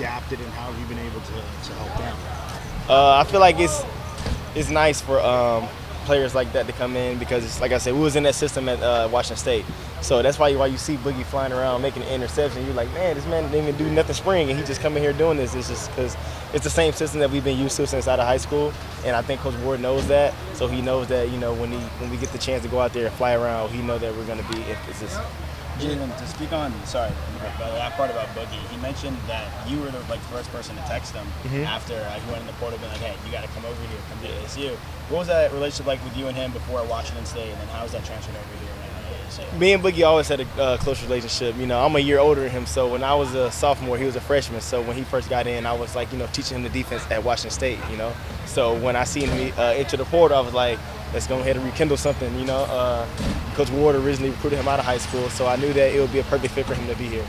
adapted, and how have you been able to help them? I feel like it's nice for players like that to come in because, like I said, we was in that system at Washington State. So that's why you see Boogie flying around making an interception. You're like, man, this man didn't even do nothing spring, and he just coming here doing this. It's just because it's the same system that we've been used to since out of high school, and I think Coach Ward knows that. So he knows that when we get the chance to go out there and fly around, he knows that we're going to be emphasis. Javan, to speak on, that part about Boogie, he mentioned that you were the first person to text him after he went in the portal, being like, hey, you got to come over here, come to ASU. What was that relationship like with you and him before Washington State, and then how was that transferred over here at ASU? Me and Boogie always had a close relationship. I'm a year older than him, so when I was a sophomore, he was a freshman. So when he first got in, I was teaching him the defense at Washington State. So when I seen him enter the portal, I was like, let's go ahead and rekindle something. Coach Ward originally recruited him out of high school, so I knew that it would be a perfect fit for him to be here.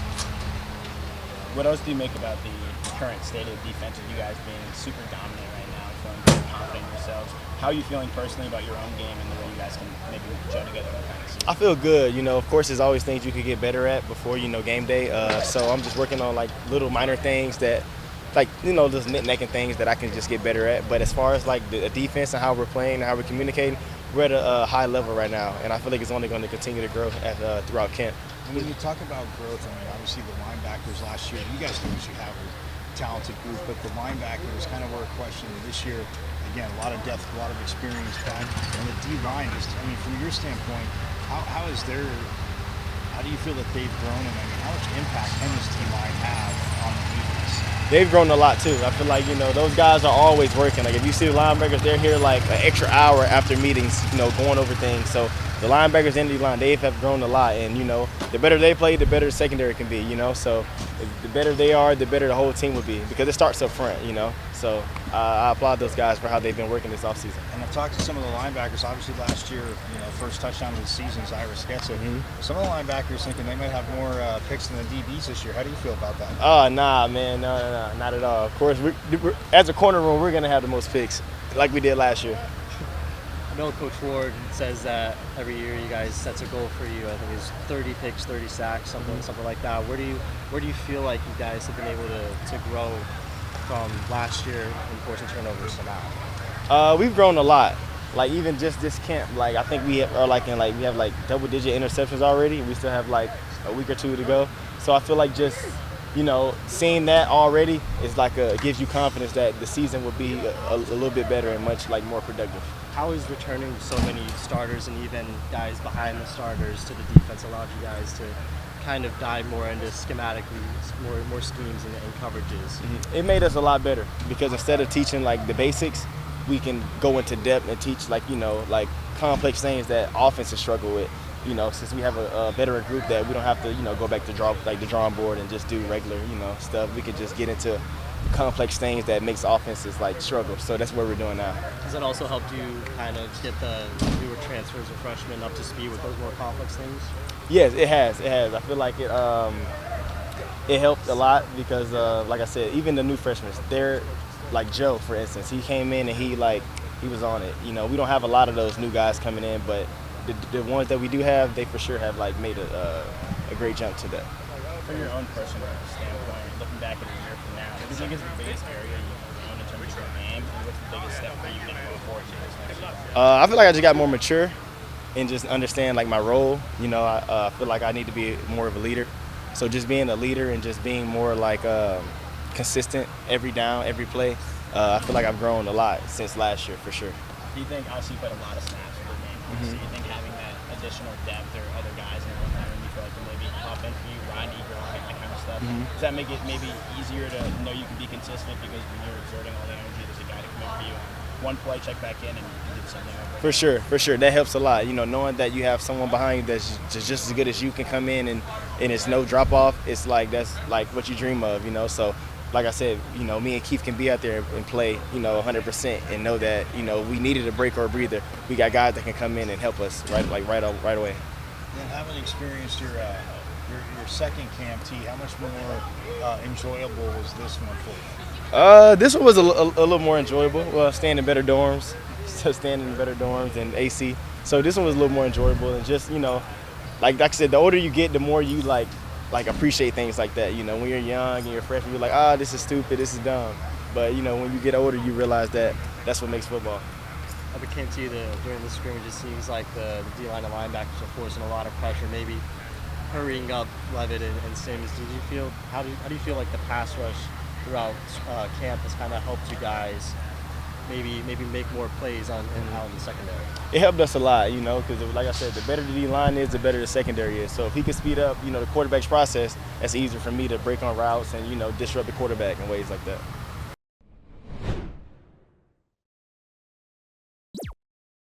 What else do you make about the current state of defense with you guys being super dominant right now, feeling very confident in yourselves? How are you feeling personally about your own game and the way you guys can maybe gel together in the kind of season? I feel good. Of course, there's always things you could get better at before, game day. So I'm just working on little minor things that, just nitpicking things that I can just get better at. But as far as the defense and how we're playing and how we're communicating, we're at a high level right now, and I feel like it's only going to continue to grow throughout camp. And when you talk about growth, obviously the linebackers last year, you guys know what you have a talented group, but the linebackers kind of were a question this year. Again, a lot of depth, a lot of experience back, and the D line from your standpoint, how do you feel that they've grown, and how much impact can this D line have on the defense? They've grown a lot too. I feel like those guys are always working. If you see the linebackers, they're here an extra hour after meetings, going over things. So the linebackers and the line, they have grown a lot, and the better they play, the better the secondary can be. So the better they are, the better the whole team will be, because it starts up front. So I applaud those guys for how they've been working this offseason. And I've talked to some of the linebackers. Obviously, last year, first touchdown of the season, Ira gets it. Some of the linebackers thinking they might have more picks than the DBs this year. How do you feel about that? Nah, man, no, not at all. Of course, as a corner room, we're gonna have the most picks, like we did last year. I know Coach Ward says that every year you guys sets a goal for you. I think it's 30 picks, 30 sacks, something like that. Where do you feel like you guys have been able to grow from last year in forcing turnovers to now? We've grown a lot. Even just this camp, I think we are we have double-digit interceptions already. We still have a week or two to go. So I feel like just seeing that already is gives you confidence that the season will be a little bit better and much more productive. How is returning so many starters and even guys behind the starters to the defense allowed you guys to kind of dive more into schematically, more schemes and coverages? It made us a lot better because instead of teaching the basics, we can go into depth and teach complex things that offenses struggle with. Since we have a veteran group that we don't have to go back to the drawing board and just do regular stuff. We could just get into complex things that makes offenses struggle. So that's what we're doing now. Has it also helped you kind of get the newer transfers or freshmen up to speed with those more complex things? Yes, it has. I feel like it helped a lot because, like I said, even the new freshmen, they're Joe, for instance. He came in and he was on it. We don't have a lot of those new guys coming in, but the ones that we do have, they for sure have made a great jump to that. From your own personal standpoint, looking back at a year from now, what do you think is the biggest area you've grown in terms of your game, and what's the biggest step for you going forward to this next year? I feel like I just got more mature and just understand my role. I feel like I need to be more of a leader. So just being a leader and just being more consistent every down, every play. I feel like I've grown a lot since last year for sure. Do you think, obviously you played a lot of snaps with the game, so you think having that additional depth or other guys in one time, you feel like can maybe pop in for you, Rodney, Gronk, that kind of stuff, does that make it maybe easier to know you can be consistent because when you're exerting all the energy, there's a guy to come in for you on one play, check back in, and you can do something over? For sure. That helps a lot. Knowing that you have someone behind you that's just as good as you can come in and it's no drop off, it's that's what you dream of, So like I said, me and Keith can be out there and play, 100% and know that, we needed a break or a breather. We got guys that can come in and help us right away. And having experienced your second camp, T, how much more enjoyable was this one for you? This one was a little more enjoyable. Staying in better dorms, and AC. So this one was a little more enjoyable and just, like I said, the older you get, the more you like appreciate things like that. You know, when you're young and you're a freshman, you're like, this is stupid, this is dumb. But you know, when you get older, you realize that that's what makes football. Up it came to you during the scrimmage, it seems like the D-line and linebackers are forcing a lot of pressure, maybe hurrying up Levitt and Sims. How do you feel like the pass rush throughout camp has kind of helped you guys maybe make more plays out in the secondary? It helped us a lot, you know, because like I said, the better the D-line is, the better the secondary is. So if he can speed up, you know, the quarterback's process, that's easier for me to break on routes and, you know, disrupt the quarterback in ways like that.